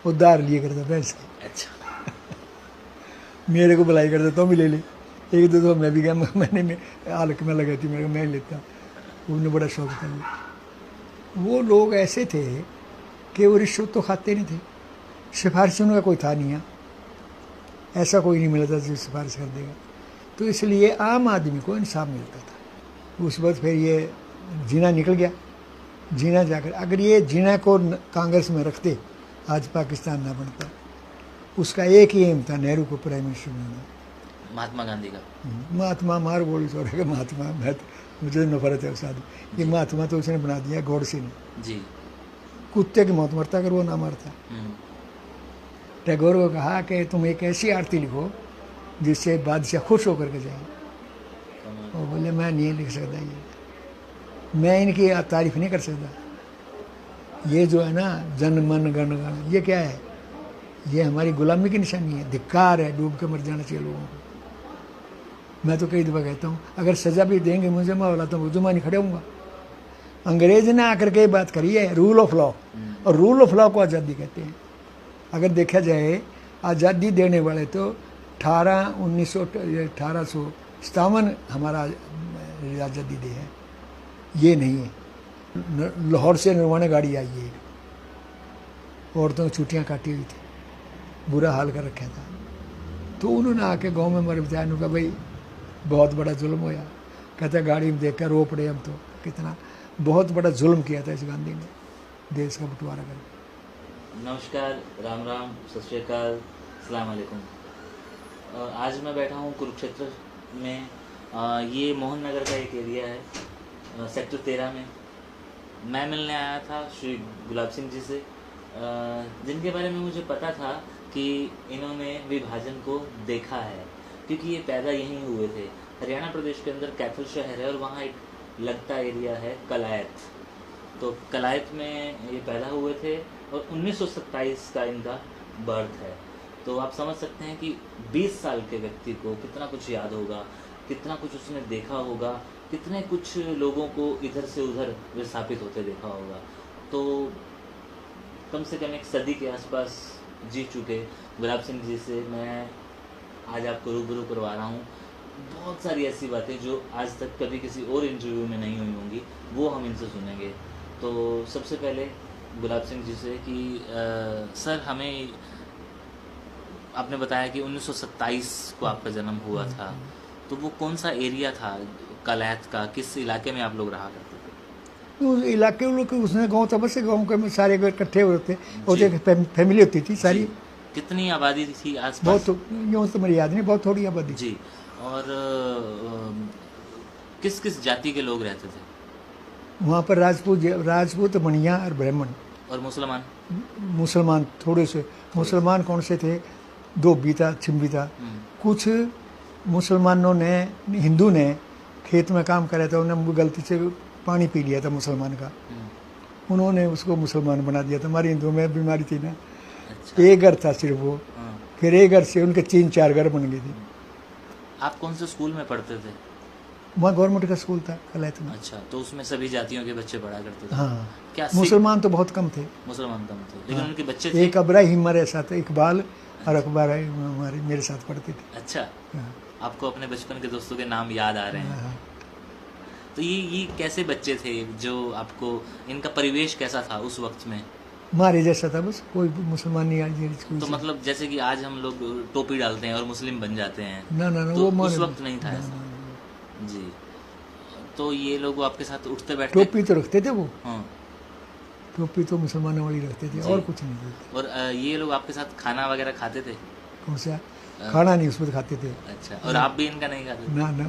उधार लिए करता भैंस की। अच्छा। मेरे को बुलाई करता तो भी ले ले, एक दो तो मैं भी गया, मैंने हालक में लगी थी, मेरे को मैं लेता, उन्हें बड़ा शौक था। वो लोग ऐसे थे कि वो रिश्वत तो खाते नहीं थे, सिफारिशों का कोई था नहीं है, ऐसा कोई नहीं मिलता जो सिफारिश कर देगा। तो इसलिए आम आदमी को इंसाफ मिलता था। उस वक्त फिर ये जीना निकल गया, जीना जाकर अगर ये जीना को कांग्रेस में रखते आज पाकिस्तान ना बनता। उसका एक ही एम था नेहरू को प्राइम मिनिस्टर बनाना, महात्मा गांधी का। महात्मा मार बोली छोड़ के महात्मा, मैं तो मुझे नफरत है उस आदमी, ये महात्मा तो उसने बना दिया गोडसे ने जी। कुत्ते की मौत मरता अगर वो ना मरता। टैगोर को कहा कि तुम एक ऐसी आरती लिखो जिससे बादशाह खुश होकर के जाए। वो बोले मैं नहीं लिख सकता, ये मैं इनकी तारीफ नहीं कर सकता। ये जो है ना जन मन गण गण, ये क्या है? ये हमारी गुलामी की निशानी है, धिक्कार है, डूब के मर जाना चाहिए लोगों को। मैं तो कई दफ़ा कहता हूँ अगर सज़ा भी देंगे मुझे, मैं बोला तो जुमा नहीं खड़े हूँगा। अंग्रेज ने आकर के बात करी है रूल ऑफ लॉ, और रूल ऑफ लॉ को आज़ादी कहते हैं। अगर देखा जाए आज़ादी देने वाले तो 1857 हमारा आज़ादी दे है, ये नहीं है। लाहौर से निर्वाणा गाड़ी आई है, औरतों की छुट्टियाँ काटी हुई थी, बुरा हाल कर रखा था। तो उन्होंने आके गांव में हमारे बताया, उन्होंने कहा भाई बहुत बड़ा जुल्म होया। कहता गाड़ी में देख कर रो पड़े हम तो, कितना बहुत बड़ा जुल्म किया था इस गांधी ने, देश का बंटवारा कर। नमस्कार, राम राम, सत श्री अकाल, अस्सलाम वालेकुम। आज मैं बैठा हूँ कुरुक्षेत्र में। ये मोहन नगर का एक एरिया है, सेक्टर 13 में। मैं मिलने आया था श्री गुलाब सिंह जी से, जिनके बारे में मुझे पता था कि इन्होंने विभाजन को देखा है, क्योंकि ये पैदा यहीं हुए थे। हरियाणा प्रदेश के अंदर कैथल शहर है और वहाँ एक लगता एरिया है कलायत। तो कलायत में ये पैदा हुए थे और 1927 का इनका बर्थ है। तो आप समझ सकते हैं कि 20 साल के व्यक्ति को कितना कुछ याद होगा, कितना कुछ उसने देखा होगा, कितने कुछ लोगों को इधर से उधर विस्थापित होते देखा होगा। तो कम से कम एक सदी के आसपास जी चुके गुलाब सिंह जी से मैं आज आपको रूबरू करवा रहा हूँ। बहुत सारी ऐसी बातें जो आज तक कभी किसी और इंटरव्यू में नहीं हुई होंगी, वो हम इनसे सुनेंगे। तो सबसे पहले गुलाब सिंह जी से कि सर, हमें आपने बताया कि 1927 को आपका जन्म हुआ था, तो वो कौन सा एरिया था कलायत का, किस इलाके में आप लोग रहा करते थे? उस इलाके लोग उसने गाँव था, बस गाँव के में सारे इकट्ठे होते होते, फैमिली होती थी सारी। कितनी आबादी थी आसपास? बहुत, यूँ तो मेरी याद नहीं, बहुत थोड़ी आबादी जी। और किस किस जाति के लोग रहते थे वहाँ पर? राजपूत, मणिया और ब्राह्मण। और मुसलमान? मुसलमान थोड़े से। मुसलमान कौन से थे? दो बीता छिम्बिता। कुछ मुसलमानों ने, हिंदू ने खेत में काम करा था, उन्होंने गलती से पानी पी लिया था मुसलमान का, उन्होंने उसको मुसलमान बना दिया था। हमारे हिंदुओं में बीमारी थी ना। अच्छा। एक घर था सिर्फ वो, फिर एक घर से उनके 3-4 घर बन गए थे। आप कौन से स्कूल में पढ़ते थे? वहाँ गवर्नमेंट का स्कूल था कलायत में। अच्छा, तो उसमें सभी जातियों के बच्चे पढ़ा करते थे? हाँ। क्या मुसलमान तो बहुत कम थे। मुसलमान कम थे, लेकिन उनके बच्चे थे? एक इब्राहिम हमारे साथ, इकबाल और अकबर हमारे मेरे साथ पढ़ते थे। अच्छा। आपको अपने बचपन के दोस्तों के नाम याद आ रहे हैं? तो ये कैसे बच्चे थे जो आपको, इनका परिवेश कैसा था उस वक्त में? हमारे जैसा था, बस कोई मुसलमान नहीं आई स्कूल। तो मतलब जैसे कि आज हम लोग टोपी डालते हैं और मुस्लिम बन जाते हैं, ना तो वो उस वक्त नहीं था ऐसा? जी। तो ये लोग आपके साथ उठते बैठते? टोपी तो रखते थे वो। हाँ। टोपी तो मुसलमानों वाली रखते थे, और कुछ नहीं थे। और ये लोग आपके साथ खाना वगैरह खाते थे? कौन सा खाना? नहीं, उसमें खाते थे। अच्छा। और आप भी इनका नहीं खाते? ना ना,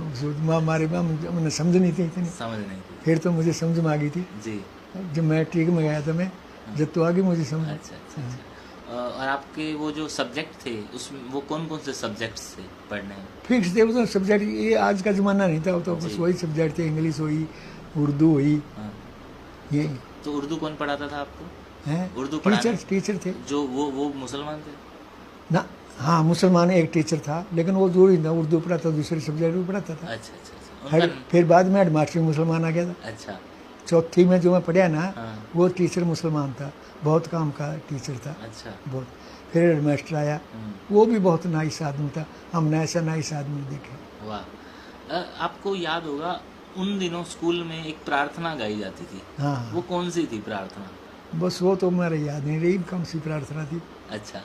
हमारे मैंने समझ नहीं थी इतनी। समझ नहीं थी? फिर तो मुझे समझ में आ गई थी जी, जब मैं ट्रिक में गया था, मैं जब तो आगे मुझे समझ। अच्छा अच्छा, अच्छा। और आपके वो जो सब्जेक्ट थे उसमें वो कौन कौन से सब्जेक्ट्स थे पढ़ने में? फिक्स थे वो तो सब्जेक्ट, ये आज का ज़माना नहीं था, वो तो बस वही सब्जेक्ट थे। इंग्लिश हुई, उर्दू हुई, ये। तो उर्दू कौन पढ़ाता था आपको? हैं? उर्दू टीचर थे जो वो मुसलमान थे ना? हाँ, मुसलमान एक टीचर था, लेकिन वो जरूरी था, उर्दू पढ़ाता, दूसरे सब्जेक्ट भी पढ़ाता था। अच्छा अच्छा अच्छा। फिर बाद में हेड मास्टर मुसलमान आ गया था। अच्छा। चौथी में जो मैं पढ़ा ना, हाँ। वो टीचर मुसलमान था, बहुत काम का टीचर था, अच्छा। बहुत। फिर हेडमास्टर आया, वो भी बहुत नाइस आदमी था, हमने ऐसा नाइस आदमी नहीं देखे। वाह। आपको याद होगा उन दिनों स्कूल में एक प्रार्थना गाई जाती थी, हाँ, वो कौन सी थी प्रार्थना? बस वो तो मेरे याद नहीं रही कौन सी प्रार्थना थी। अच्छा।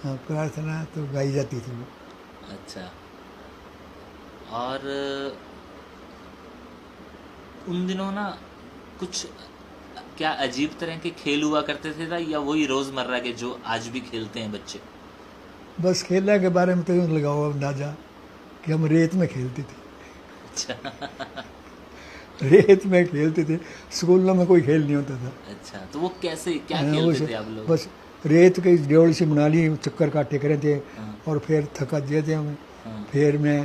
हाँ, प्रार्थना तो गाई जाती थी वो। अच्छा। और उन दिनों ना कुछ क्या अजीब तरह के खेल हुआ करते थे था, या वही रोजमर्रा के जो आज भी खेलते हैं बच्चे? बस खेलने के बारे में तो यूँ लगाओ अंदाजा कि हम रेत में खेलते थे। अच्छा। रेत में खेलते थे, स्कूलों में कोई खेल नहीं होता था। अच्छा, तो वो कैसे क्या हाँ, खेलते थे आप लोग? बस रेत की जोड़ सी बना ली, चक्कर काटे करे थे, हाँ। और फिर थका दिए थे हमें। हाँ। फिर मैं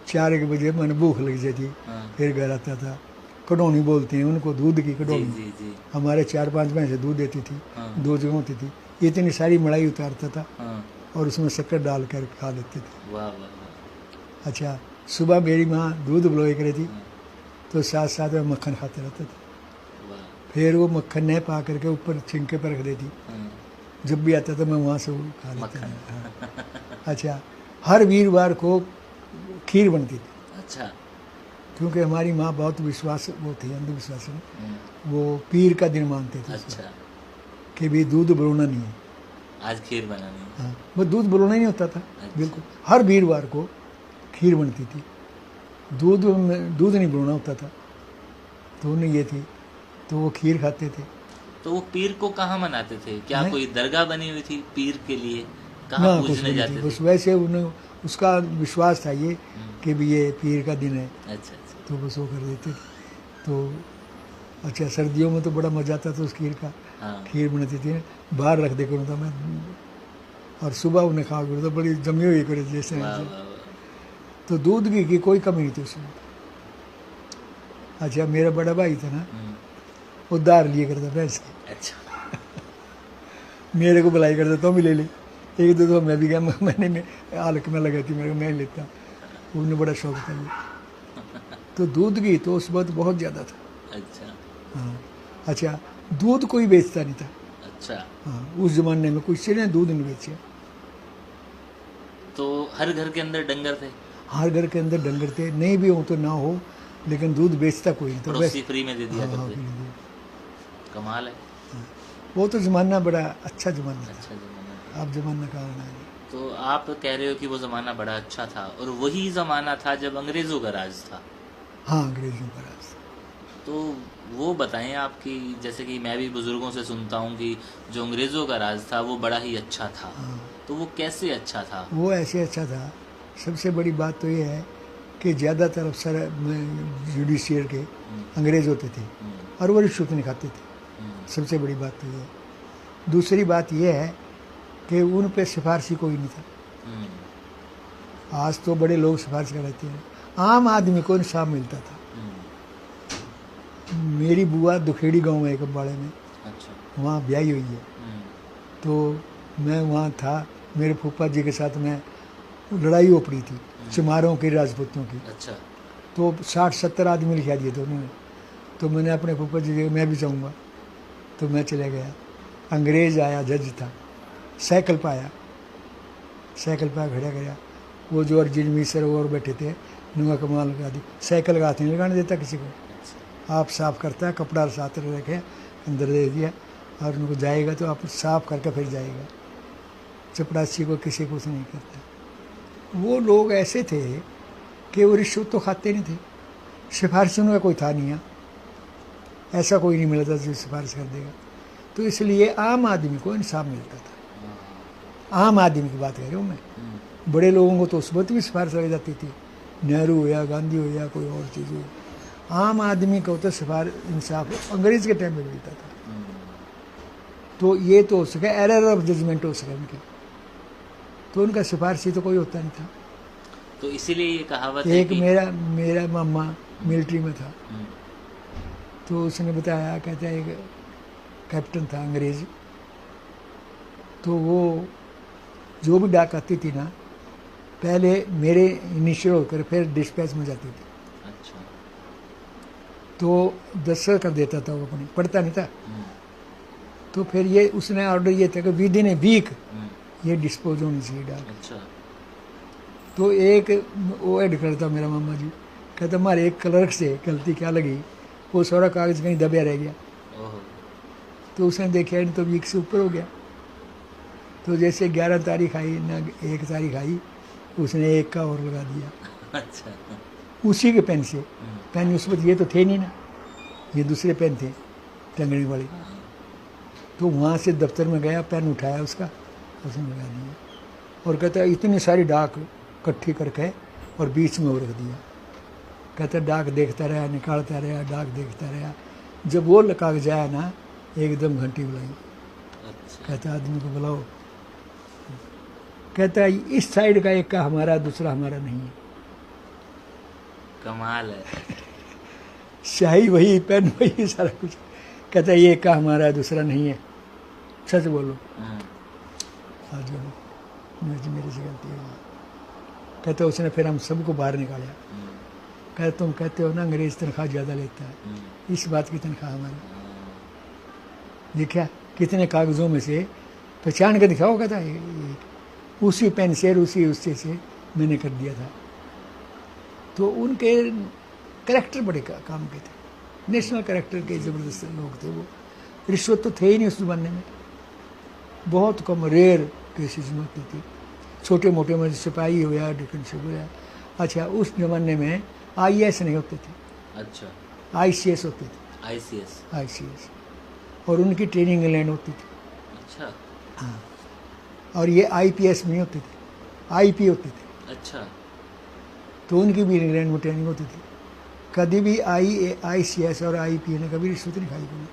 4 बजे मैंने भूख लग जाती, हाँ। फिर घर आता था। कड़ौनी बोलते हैं उनको, दूध की जी कड़ौनी। जी जी। हमारे 4-5 भैंसे दूध देती थी, हाँ। 2 जगह होती थी। इतनी सारी मलाई उतारता था हाँ। और उसमें शक्कर डाल कर खा लेते थे। वाह वाह वाह। अच्छा, सुबह मेरी माँ दूध बलोई करी थी, हाँ। तो साथ साथ में मक्खन खाते रहते थे। वाह। फिर वो मक्खन नहीं पा करके ऊपर छिंके पर रख देती, हाँ। जब भी आता था मैं वहाँ से वो खा लेता मक्खन। था। हाँ। अच्छा, हर वीरवार को खीर बनती थी, अच्छा। क्योंकि हमारी माँ बहुत विश्वास वो थी, अंधविश्वास में। हम्म। वो पीर का दिन मानते थे उसको, अच्छा, कि भी दूध बलोना नहीं है। आज खीर बनानी है। हाँ, वो दूध बलोना ही नहीं होता था, अच्छा। बिल्कुल। हर वीरवार को खीर बनती थी, दूध नहीं बलोना होता था। तो उन्हें ये थी, तो वो खीर खाते थे। तो वो पीर को कहाँ मनाते थे? क्या हैं? कोई दरगाह बनी हुई थी पीर के लिए? ना, कहाँ कुछ पूजने नहीं जाते थी, थे? बस वैसे उन्हें उसका विश्वास था ये कि भी ये पीर का दिन है, अच्छा अच्छा। तो बस वो कर देते थे। तो अच्छा, सर्दियों में तो बड़ा मज़ा आता था उस खीर का। हाँ। खीर बनाती थी, बाहर रख दे करूँ था मैं, और सुबह उन्हें खा करूँ तो बड़ी जमी हुई करे जैसे। वाह वाह वाह। तो दूध की कोई कमी नहीं थी उसमें। अच्छा, मेरा बड़ा भाई था ना, वो दार लिए करता भैंस की, अच्छा। मेरे को बुलाई करता तो भी ले ले। एक दो तो मैं भी गया, मैंने हालक में लगा थी, मेरे को मैं लेता, उन्हें बड़ा शौक था ये। तो दूध की तो उस वक्त बहुत ज़्यादा था। अच्छा हाँ। अच्छा, दूध कोई बेचता नहीं था। अच्छा। हाँ, उस जमाने में किसी ने दूध नहीं बेचे। तो हर घर के अंदर डंगर थे? हर घर के अंदर डंगर थे, नहीं भी हो तो ना हो, लेकिन दूध बेचता कोई नहीं था। पड़ोसी फ्री में दे दिया हाँ, करते? कमाल है। वो तो ज़माना बड़ा अच्छा ज़माना था। अच्छा जमाना। अब ज़माना कहाँ रहा है। तो आप कह रहे हो कि वो ज़माना बड़ा अच्छा था, और वही ज़माना था जब अंग्रेज़ों का राज था। हाँ, अंग्रेजों का राज। तो वो बताएं आपकी, जैसे कि मैं भी बुज़ुर्गों से सुनता हूँ कि जो अंग्रेज़ों का राज था वो बड़ा ही अच्छा था। हाँ, तो वो कैसे अच्छा था? वो ऐसे अच्छा था। सबसे बड़ी बात तो ये है कि ज़्यादातर अफसर जुडिशियल के अंग्रेज होते थे, और वो रिश्वत नहीं खाते थे। सबसे बड़ी बात तो ये है। दूसरी बात ये है कि उन पे सिफारशी कोई नहीं था। आज तो बड़े लोग सिफारिश कराते हैं, आम आदमी को इंसाफ मिलता था। मेरी बुआ दुखेड़ी गांव में एक अम्बाड़े में, अच्छा। वहाँ ब्याही हुई है। तो मैं वहाँ था, मेरे फूफा जी के साथ में लड़ाई हो पड़ी थी चमारों की, राजपूतों की। अच्छा। तो 60-70 आदमी लिखा दिए थे उन्होंने। तो मैंने अपने फूफा जी के, मैं भी जाऊँगा, तो मैं चले गया। अंग्रेज आया, जज था, साइकिल पर आया, साइकिल पर खड़ा गया। वो जो अर्जुन मिसर और बैठे थे, नुआ कमाल लगा दी। साइकिल का हाथ नहीं लगाने देता किसी को, आप साफ करता है, कपड़ा साथ रखे अंदर दे दिया, और उनको जाएगा तो आप साफ करके फिर जाएगा। चपरासी को किसी को कुछ नहीं करता। वो लोग ऐसे थे कि वो रिश्वत तो खाते नहीं थे, सिफारिशों का कोई था नहीं है, ऐसा कोई नहीं मिलता जो सिफारिश कर देगा। तो इसलिए आम आदमी को इंसाफ मिलता था। आम आदमी की बात कर रहा हूँ मैं। बड़े लोगों को तो उस वक्त भी सिफारिश लग जाती थी, नेहरू हो या गांधी हो या कोई और चीज़ हो। आम आदमी को तो सिफारिश इंसाफ अंग्रेज के टाइम में मिलता था। तो ये तो हो सके एरर ऑफ जजमेंट हो सके उनके, तो उनका सिफारिशी तो कोई होता नहीं था। तो इसीलिए ये कहावत है एक कि मेरा मामा मिलिट्री में था, तो उसने बताया, कहता है एक कैप्टन था अंग्रेज, तो वो जो भी डाक आती थी ना, पहले मेरे इनिशियल होकर फिर डिस्पैच में जाती थी। अच्छा। तो दस्तखत कर देता था वो, अपनी पढ़ता नहीं था। तो फिर ये उसने ऑर्डर ये था कि विद इन ए वीक ये डिस्पोज होनी चाहिए डाक। अच्छा। तो एक वो ऐड करता मेरा मामा जी, कहता हमारे एक क्लर्क से गलती क्या लगी, वो सारा कागज़ कहीं दबा रह गया। ओहो। तो उसने देखा तो वीक से ऊपर हो गया। तो जैसे 11 तारीख आई ना 1 तारीख आई, उसने 1 का और लगा दिया। अच्छा। उसी के पेन से, पेन उस वक्त ये तो थे नहीं ना, ये दूसरे पेन थे टंगने वाले। तो वहाँ से दफ्तर में गया, पेन उठाया उसका, उसने लगा दिया और कहता इतनी सारी डाक इकट्ठी करके और बीच में वो रख दिया। कहता डाक देखता रहा, निकालता रहा, डाक देखता रहा। जब वो कागज आया ना, एकदम घंटी बुलाई। अच्छा। कहता आदमी को बुलाओ। कहता इस साइड का एक का हमारा, दूसरा हमारा नहीं है। कमाल है। शाही वही, पेन वही, सारा कुछ। कहता ये एक का हमारा है, दूसरा नहीं है। सच बोलो। आज मेरे से गलती है। कहते उसने फिर हम सबको बाहर निकाला। कहते तुम कहते हो ना अंग्रेज तनख्वाह ज़्यादा लेता है, इस बात की तनख्वाह हमारी। देखा कितने कागज़ों में से पहचान के दिखाओ। कहता उसी पेन से, उसी उससे से मैंने कर दिया था। तो उनके करैक्टर बड़े काम के थे, नेशनल करैक्टर के ज़बरदस्त लोग थे वो। रिश्वत तो थे ही नहीं उस ज़माने में, बहुत कम, रेयर केसेस में होती थी। छोटे मोटे में सिपाही हो या डिफेंसिव हो या। अच्छा, उस ज़माने में IAS नहीं होते थे। अच्छा। ICS होते थे। ICS और उनकी ट्रेनिंग इंग्लैंड होती थी। अच्छा। हाँ, और ये IPS नहीं होते थे, IP होते थे। अच्छा। तो उनकी भी इंग्लैंड में ट्रेनिंग होती थी। कभी भी ICS और IP ने कभी रिश्वत नहीं खाई कभी,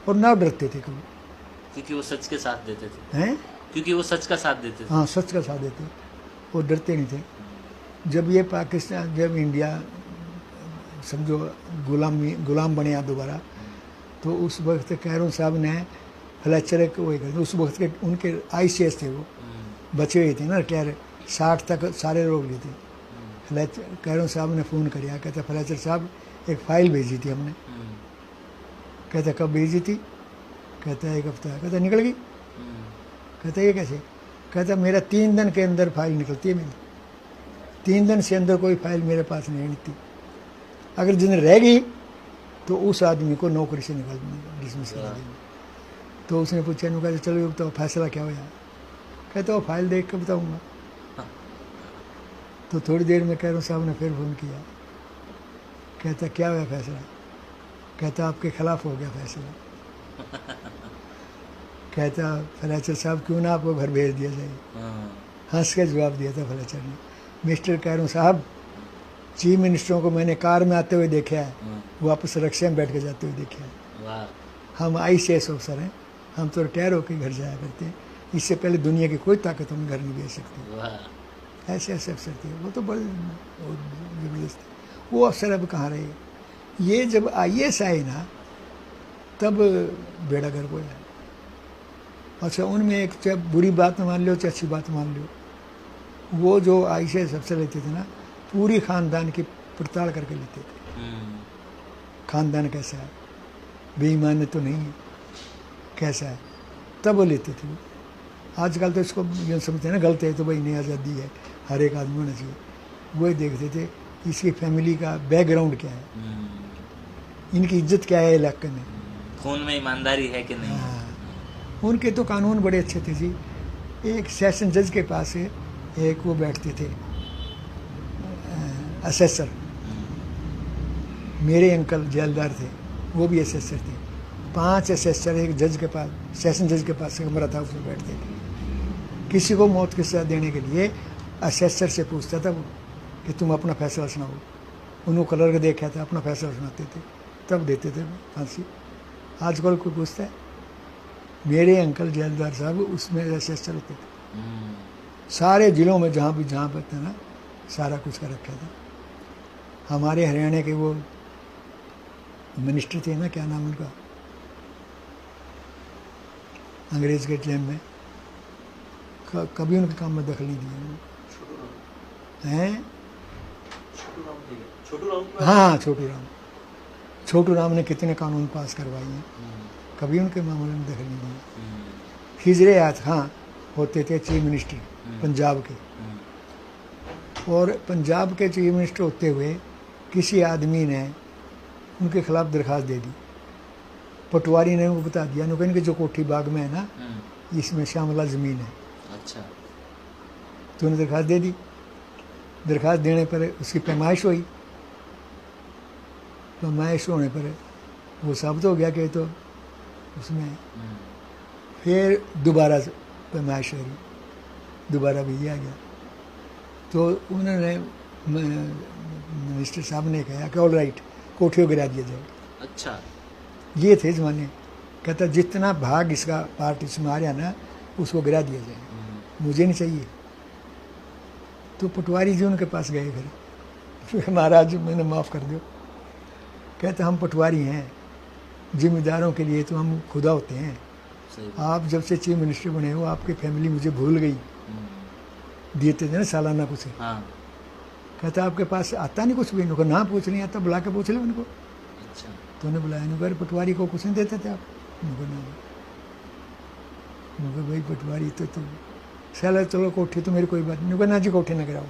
और ना डरते थे कभी, क्योंकि वो सच के साथ देते थे। हैं? क्योंकि वो सच का साथ देते थे। हाँ, सच का साथ देते, वो डरते नहीं थे। जब ये पाकिस्तान, जब इंडिया समझो गुलाम बने दोबारा, तो उस वक्त कैरों साहब ने फ्लेचर को वही कर, उस वक्त के उनके ICS थे, वो बचे हुए थे ना, रिटायर 60 तक सारे रोक लिए थे। कैरों साहब ने फ़ोन किया, कहता फ्लेचर साहब एक फ़ाइल भेजी थी हमने। कहता कब भेजी थी? कहता 1 हफ्ता। कहता निकल गई? कहता ये कैसे? कहता मेरा 3 दिन के अंदर फाइल निकलती है मेरी, 3 दिन से अंदर कोई फाइल मेरे पास नहीं निकलती। अगर जिन रह गई तो उस आदमी को नौकरी से निकाल देंगे, डिसमिस करा देंगे। तो उसने पूछा, कहता चलो ये बताओ फैसला क्या हुआ? कहता वो फाइल देख के बताऊँगा। तो थोड़ी देर में कैरों साहब ने फिर फ़ोन किया। कहता क्या हुआ फैसला? कहता आपके खिलाफ हो गया फैसला। कहता फ्लेचर साहब क्यों ना आपको घर भेज दिया जाए। हंस के जवाब दिया था फ्लेचर ने, मिस्टर कैरों साहब, चीफ मिनिस्टरों को मैंने कार में आते हुए देखा है, वापस रक्शे में बैठ के जाते हुए देखा है। हम ICS ऑफिसर हैं, हम तो रिटायर होकर घर जाया करते हैं, इससे पहले दुनिया की कोई ताकत हमें घर नहीं भेज सकती। ऐसे ऐसे अफसर थे वो, तो बड़े ज़बरदस्त थे। वो अफसर अब कहाँ रहे? ये जब IAS आए ना, तब बेड़ा गर्क हो जाए। अच्छा, उनमें एक चाहे बुरी बात मान लो चाहे अच्छी बात मान लो, वो जो ICS अफसर लेते थे ना, पूरी ख़ानदान की पड़ताल करके लेते थे। ख़ानदान कैसा है, बेईमान तो नहीं है, कैसा है, तब वो लेते थे। आजकल तो इसको ये समझते हैं ना गलत है, तो भाई नहीं आज़ादी है, हर एक आदमी होना चाहिए। वो देखते थे इसकी फैमिली का बैकग्राउंड क्या है, इनकी इज्जत क्या है इलाके में, खून में ईमानदारी है कि नहीं। हाँ, उनके तो कानून बड़े अच्छे थे जी। एक सेशन जज के पास एक वो बैठते थे असेसर, मेरे अंकल जेलदार थे, वो भी असेसर थे। 5 असेसर एक जज के पास, सेशन जज के पास कमरा था, उसमें बैठते थे। किसी को मौत की सज़ा देने के लिए असेसर से पूछता था वो कि तुम अपना फैसला सुनाओ। उन्होंने क्लर्क देखा था, अपना फैसला सुनाते थे, तब देते थे फांसी। आजकल कोई पूछता है? मेरे अंकल जेलदार साहब उसमें असेसर होते थे, सारे ज़िलों में जहाँ पर था ना, सारा कुछ कर रखा था। हमारे हरियाणा के वो मिनिस्टर थे ना, क्या नाम उनका, अंग्रेज़ के टाइम में, कभी उनके काम में दखल नहीं दिया हैं। हाँ, छोटू राम। छोटू राम ने कितने कानून पास करवाए हैं, कभी उनके मामले में दखल नहीं दी। खिजरे याद हाँ होते थे चीफ मिनिस्टर पंजाब के, और पंजाब के चीफ मिनिस्टर होते हुए किसी आदमी ने उनके खिलाफ दरख्वास्त दे दी। पटवारी ने वो बता दिया नुकन कि जो कोठी बाग में है ना, इसमें शामला ज़मीन है। अच्छा। तो उन्हें दरख्वास्त दे दी। दरख्वास्त देने पर उसकी पैमाइश हुई। पैमाइश होने पर वो साबित हो गया कि तो उसमें फिर दोबारा पैमाइश करी, दोबारा भी आ गया। तो उन्होंने मिनिस्टर साहब ने कहा कि ऑल राइट, कोठी को गिरा दिया जाए। अच्छा। ये थे ज़माने। कहता जितना भाग इसका पार्टी से मारा ना उसको गिरा दिया जाए, मुझे नहीं चाहिए। तो पटवारी जी उनके पास गए फिर महाराज मैंने माफ़ कर दो। कहते हम पटवारी हैं, जिम्मेदारों के लिए तो हम खुदा होते हैं। आप जब से चीफ मिनिस्टर बने हो आपकी फैमिली मुझे भूल गई, देते थे ना सालाना कुछ। हाँ। कहता आपके पास आता नहीं कुछ भी? उनको ना पूछ नहीं आता, बुला के पूछ ले उनको। अच्छा। तो उन्हें बुलाया, उनको पटवारी को कुछ नहीं देते थे आप? उनको ना, उनको भाई पटवारी तो साला चलो कोठी तो मेरी कोई बात नहीं। ना जी कोठी ना गिराओ।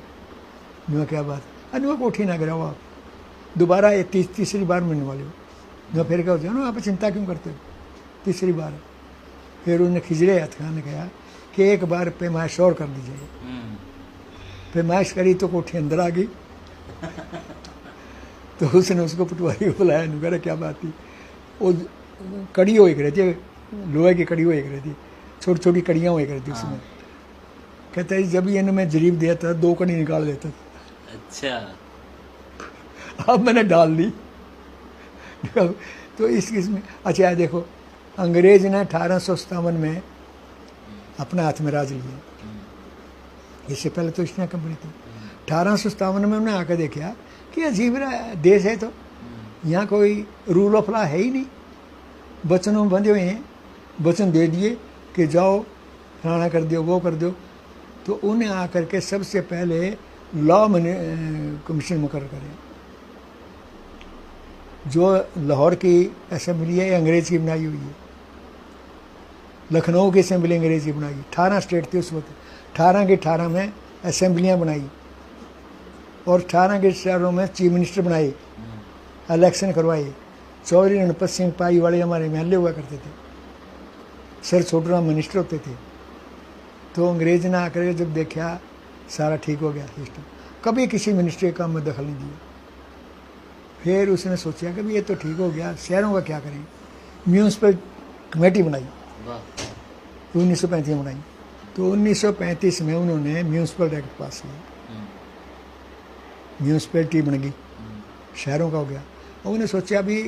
नुआ क्या बात? अरे कोठी ना गिराओ आप, दोबारा ये तीसरी बार मिलने वाले हो। नुआ फिर क्या हो जाए ना, आप चिंता क्यों करते हो? तीसरी बार फिर उन्हें खिजरे हथ खान ने कहा कि एक बार पैमाइश और कर दी जाए। पैमाइश करी तो कोठी अंदर आ गई। तो उसने उसको पटवारी को बुलाया, नुकरा क्या बात थी? वो कड़ी हो एक रहती है, लोहे की कड़ी हो एक रहती, छोटी छोटी कड़ियाँ हो एक रहती उसमें। कहता है जब ये मैं जरीब दिया था 2 कड़ी निकाल देता था। अच्छा। अब मैंने डाल दी। तो इस में अच्छा देखो, अंग्रेज ने 1857 में अपना हाथ में राज लिया। इससे पहले तो ईस्ट इंडिया कंपनी थी। 1857 में उन्होंने आकर देखा कि अजीब देश है, तो यहाँ कोई रूल ऑफ लॉ है ही नहीं, वचनों में बंधे हुए हैं। वचन दे दिए कि जाओ फलाना कर दो, वो कर दो। तो उन्हें आकर के सबसे पहले लॉ कमीशन मुकर्रर करें। जो लाहौर की असेंबली है अंग्रेज़ की बनाई हुई है, लखनऊ की असेंबली अंग्रेज़ की बनाई। 18 स्टेट थी उस वक्त, 18 के 18 में असेंबलियाँ बनाई और 18 के शहरों में चीफ मिनिस्टर बनाए, इलेक्शन करवाए। चौधरी रणपत सिंह पाई वाले हमारे एमएलए हुआ करते थे, सर छोटू राम मिनिस्टर होते थे। तो अंग्रेज ने आकर जब देखा सारा ठीक हो गया सिस्टम, कभी किसी मिनिस्टर के काम में दखल नहीं दिया। फिर उसने सोचा कि ये तो ठीक हो गया, शहरों का क्या करें? म्यूनसिपल कमेटी बनाई, 1935 में बनाई। तो 1935 में उन्होंने म्यूनसिपल एक्ट पास किया, म्यूनसिपलिटी बन गई, शहरों का हो गया। और उन्हें सोचा अभी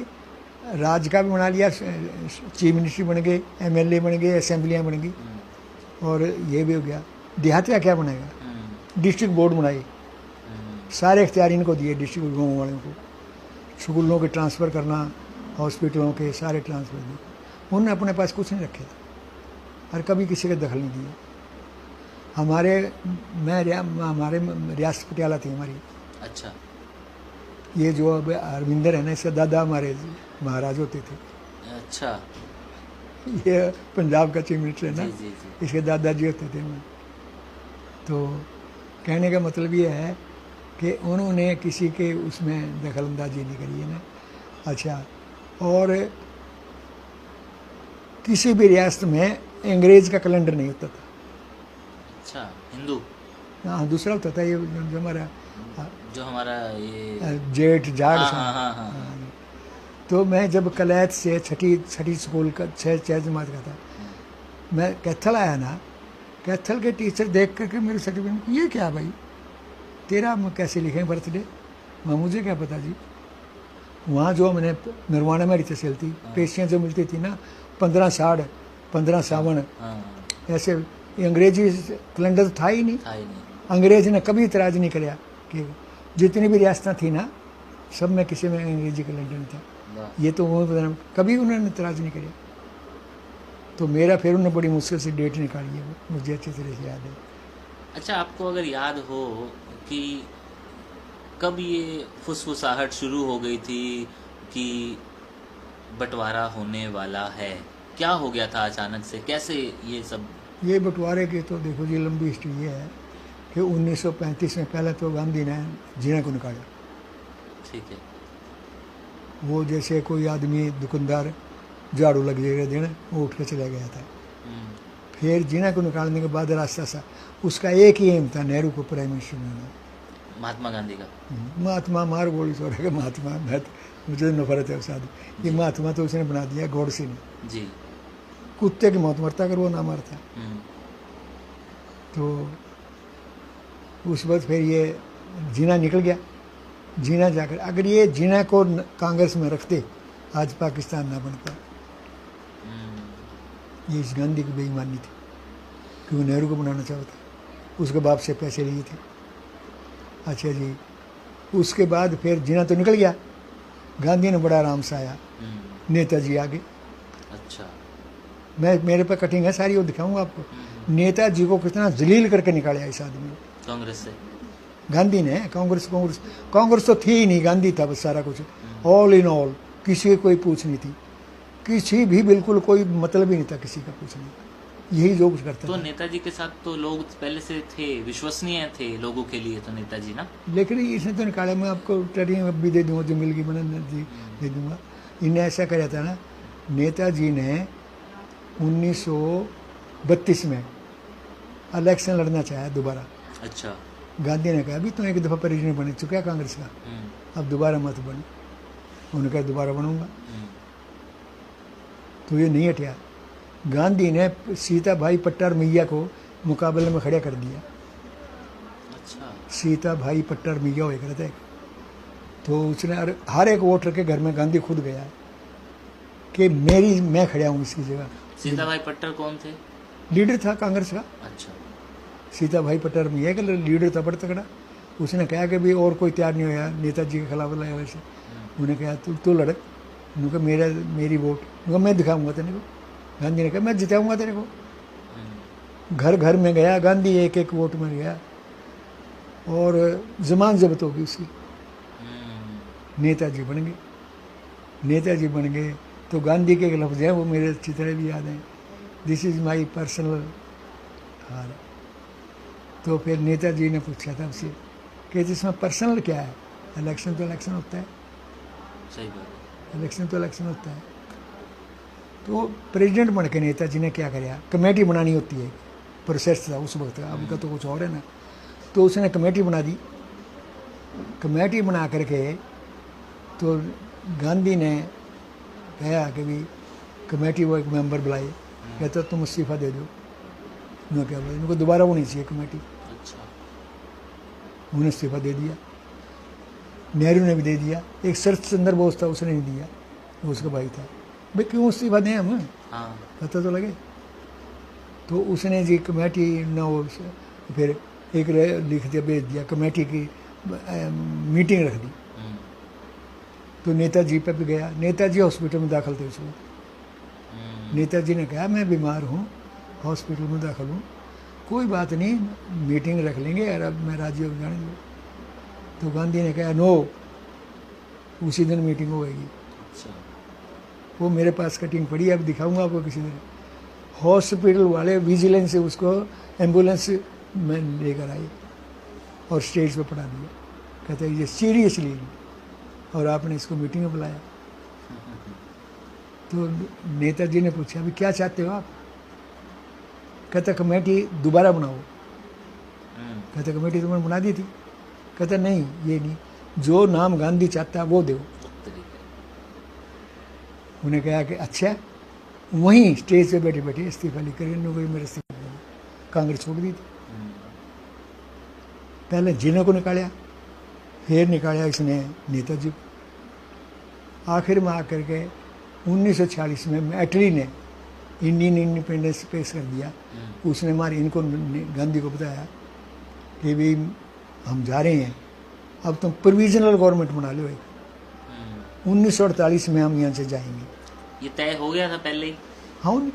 राज का भी बना लिया, चीफ मिनिस्टर बन गए, एमएलए बन गए, असेंबलियाँ बन गई, और ये भी हो गया। देहात का क्या बनेगा? डिस्ट्रिक्ट बोर्ड बनाए, सारे इख्तियार इनको दिए, डिस्ट्रिक्ट गाँव वालों को। स्कूलों के ट्रांसफ़र करना, हॉस्पिटलों के सारे ट्रांसफ़र दिए। उन्होंने अपने पास कुछ नहीं रखे और कभी किसी का दखल नहीं दिया। हमारे रियासत पटियाला थी हमारी। अच्छा। ये जो अब अरविंदर है ना, इसका दादा हमारे महाराज होते थे। अच्छा। ये पंजाब का चीफ मिनिस्टर है ना, जी, जी, जी। इसके दादाजी होते थे। तो कहने का मतलब ये है कि उन्होंने किसी के उसमें दखल अंदाजी नहीं करी है ना। अच्छा, और किसी भी रियासत में अंग्रेज़ का कैलेंडर नहीं होता था। अच्छा, हिंदू? हाँ, दूसरा होता था ये जो हमारा ये जेठ जाड़। हाँ। तो मैं जब कलैत से छठी स्कूल का 6 जमात का था, मैं कैथल आया ना, कैथल के टीचर देख करके मेरे सर्टिफिकेट, ये क्या भाई तेरा कैसे लिखें बर्थडे? मुझे क्या पता जी। वहाँ जो मैंने निर्वाणा में तहसील थी, पेशियाँ जो मिलती थी ना, 15 साढ़ 15 सावन, ऐसे अंग्रेजी कैलेंडर था ही नहीं। अंग्रेज ने कभी इतराज़ नहीं कराया कि जितनी भी रियासतें थी ना, सब में किसी में अंग्रेजी कैलेंडर नहीं था। ये तो वो कभी उन्होंने इतराज़ नहीं किया। तो मेरा फिर उन्होंने बड़ी मुश्किल से डेट निकाली है, मुझे अच्छी तरह से याद है। अच्छा, आपको अगर याद हो कि कब ये फुसफुसाहट शुरू हो गई थी कि बंटवारा होने वाला है, क्या हो गया था अचानक से, कैसे ये सब? ये बंटवारे की तो देखो जी लंबी हिस्ट्री ये है कि 1935 में पहले तो गांधी ने जीना को निकाला। ठीक है। वो जैसे कोई आदमी दुकानदार झाड़ू लग जाएगा देना, वो उठ के चला गया था। फिर जीना को निकालने के बाद रास्ता सा उसका एक ही एम था, नेहरू को प्राइम मिनिस्टर बनाना। महात्मा गांधी का? महात्मा मार गोली छोड़ के महात्मा, मैं मुझे नफरत है उस आदमी। ये महात्मा तो उसने बना दिया गोडसे ने जी। कुत्ते की मौत मरता अगर वो ना मरता। तो उस वक्त फिर ये जीना निकल गया। जीना जाकर अगर ये जीना को कांग्रेस में रखते आज पाकिस्तान ना बनता। ये इस गांधी की बेईमानी थी कि वो नेहरू को बनाना चाहता, उसके बाप से पैसे लिए थे। अच्छा जी, उसके बाद फिर जीना तो निकल गया, गांधी ने बड़ा आराम से आया, नेताजी आगे। अच्छा। मैं मेरे पे कटिंग है सारी, वो दिखाऊंगा आपको। नेताजी को कितना जलील करके निकाला इस आदमी ने कांग्रेस से। गांधी ने। कांग्रेस तो थी ही नहीं, गांधी था बस सारा कुछ। ऑल इन ऑल, किसी की कोई पूछ नहीं थी, किसी भी बिल्कुल कोई मतलब ही नहीं था किसी का पूछने। यही जो कुछ करता तो था। नेताजी के साथ तो लोग पहले से थे, विश्वसनीय थे लोगों के लिए तो नेताजी ना। लेकिन इसने तो निकाला। मैं आपको ट्रेनिंग भी दे दूंगा जो मिल गई, मैंने दे दूंगा। इन्हें ऐसा कराया था ना, नेताजी ने 1932 में इलेक्शन लड़ना चाहा दोबारा। अच्छा। गांधी ने कहा अभी तो एक दफ़ा प्रेसिडेंट बन चुका है कांग्रेस का, अब दोबारा मत बन। उन्होंने कहा दोबारा बनूंगा। तो ये नहीं हटिया। गांधी ने सीता भाई पट्टार मैया को मुकाबले में खड़ा कर दिया। अच्छा। सीता भाई पट्टार मैया हो करते, तो उसने हर एक वोटर के घर में गांधी खुद गया कि मैं खड़ा हूँ इसकी जगह। सीता भाई पट्टर कौन थे? लीडर था कांग्रेस का। अच्छा। सीता भाई पट्टार मैया का लीडर था बड़ा तगड़ा। उसने कहा कि भाई और कोई तैयार नहीं होया नेताजी के खिलाफ लड़ा वैसे। उन्होंने कहा तू लड़। उन्होंने कहा मेरी वोट, मैं दिखाऊंगा तेरे को। गांधी ने कहा मैं जिताऊंगा तेरे को। घर घर में गया गांधी, एक एक वोट में गया और जमान जब्त होगी उसकी। नेताजी बन गए। तो गांधी के लफ्ज़ हैं वो मेरे अच्छी तरह भी याद हैं, दिस इज़ माई पर्सनल हार। तो फिर नेताजी ने पूछा था उससे कि इसमें पर्सनल क्या है, इलेक्शन तो इलेक्शन होता है। सही बात। इलेक्शन तो इलेक्शन होता है। तो प्रेसिडेंट बन के नेताजी ने क्या कराया, कमेटी बनानी होती है, प्रोसेस था उस वक्त, अब का तो कुछ और है ना। तो उसने कमेटी बना दी। कमेटी बना करके तो गांधी ने कहा कि भाई कमेटी वो एक मेंबर बुलाए, कहता तुम इस्तीफा दे दो। उन्होंने क्या बोला, इनको दोबारा होनी चाहिए कमेटी। अच्छा। उन्होंने इस्तीफा दे दिया। नेहरू ने भी दे दिया। एक शरत चंद्र बोस था, उसने नहीं दिया, वो उसका भाई था। भाई क्यों इस्तीफा दें हम, पता तो लगे। तो उसने जी कमेटी न वो फिर एक लिख दिया, भेज दिया, कमेटी की मीटिंग रख दी। तो नेताजी पे भी गया। नेताजी हॉस्पिटल में दाखिल थे उसमें। नेताजी ने कहा मैं बीमार हूँ, हॉस्पिटल में दाखिल हूँ, कोई बात नहीं मीटिंग रख लेंगे और अब मैं राजी हो जाने दो। तो गांधी ने कहा नो, उसी दिन मीटिंग होगी। वो मेरे पास कटिंग पड़ी है, अब दिखाऊंगा आपको किसी दिन। हॉस्पिटल वाले विजिलेंस से उसको एम्बुलेंस में लेकर आए और स्टेज पे पढ़ा दिया। कहते हैं ये सीरियसली, और आपने इसको मीटिंग में बुलाया। तो नेताजी ने पूछा अभी क्या चाहते हो आप। कहता कमेटी दोबारा बनाओ। कहते कमेटी तुमने बना दी थी। कहता नहीं ये नहीं, जो नाम गांधी चाहता है वो दो। उन्हें कहा कि अच्छा, वहीं स्टेज पे बैठे बैठे इस्तीफा लिख कर मेरे इस्तीफा कांग्रेस छोड़ दी थी। पहले जिन्हों को निकाला, फिर निकाला इसने नेताजी को। आखिर में आकर के 1946 में एटली ने इंडियन इंडिपेंडेंस पेश कर दिया। उसने हमारे इनको गांधी को बताया कि भाई हम जा रहे हैं, अब तुम प्रोविजनल गवर्नमेंट बना लो। 1948 में हम यहाँ से जाएंगे। ये तय हो गया था पहले ही? हाँ,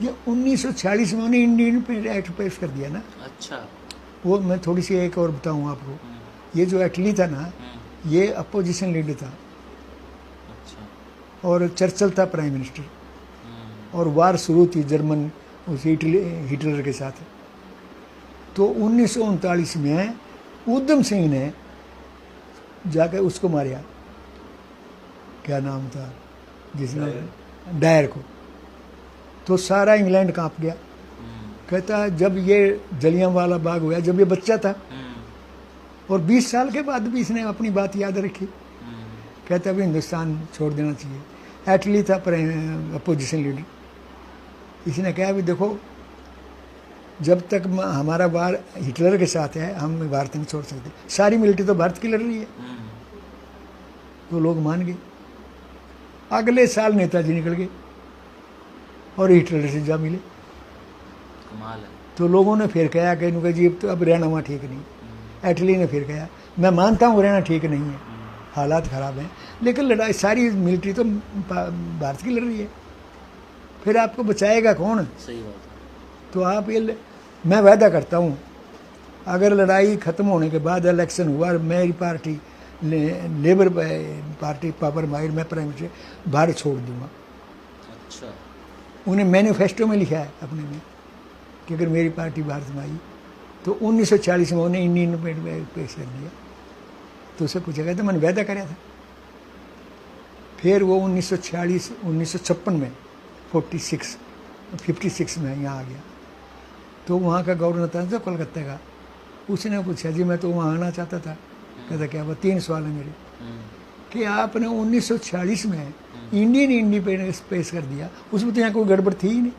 ये 1946 में उन्हें इंडियन एक्ट पेश कर दिया ना। अच्छा। वो मैं थोड़ी सी एक और बताऊँ आपको। ये जो एटली था ना, ये अपोजिशन लीडर था। अच्छा। और चर्चिल था प्राइम मिनिस्टर, और वार शुरू थी जर्मन उस हिटलर के साथ। तो 1939 में उधम सिंह ने जाकर उसको मारा, क्या नाम था जिसने, डायर को। तो सारा इंग्लैंड कांप गया। कहता जब ये जलियांवाला बाग हुआ, जब ये बच्चा था, और 20 साल के बाद भी इसने अपनी बात याद रखी। कहता भी हिंदुस्तान छोड़ देना चाहिए। एटली था अपोजिशन लीडर, इसने कहा भी देखो जब तक हमारा वार हिटलर के साथ है हम भारत नहीं छोड़ सकते, सारी मिलिट्री तो भारत की लड़ रही है। तो लोग मान गए। अगले साल नेताजी निकल गए और हिटलर से जा मिले। कमाल है। तो लोगों ने फिर कहा कि इनको जी तो अब रहना वहाँ ठीक नहीं। एटली ने फिर कहा मैं मानता हूँ रहना ठीक नहीं है, हालात ख़राब हैं, लेकिन लड़ाई सारी मिलिट्री तो भारत की लड़ रही है, फिर आपको बचाएगा कौन? सही बात है। तो आप ये मैं वादा करता हूँ अगर लड़ाई ख़त्म होने के बाद इलेक्शन हुआ और मेरी पार्टी लेबर पार्टी पावर माइर मैं प्राइम मिनिस्टर भारत छोड़ दूंगा। अच्छा। उन्हें मैनिफेस्टो में लिखा है अपने में कि अगर मेरी पार्टी भारत में आई तो 1940 में उन्हें इंडियन पेश कर दिया। तो उसे पूछा गया था मैंने वादा कराया था। फिर वो 1956 में 56 में यहाँ आ गया। तो वहाँ का गवर्नर था कोलकाता का, उसने पूछा जी मैं तो वहाँ आना चाहता था। कहता क्या वो 3 सवाल है मेरे कि आपने 1940 में इंडियन इंडिपेंडेंस पेश कर दिया, उसमें तो यहाँ कोई गड़बड़ थी ही नहीं।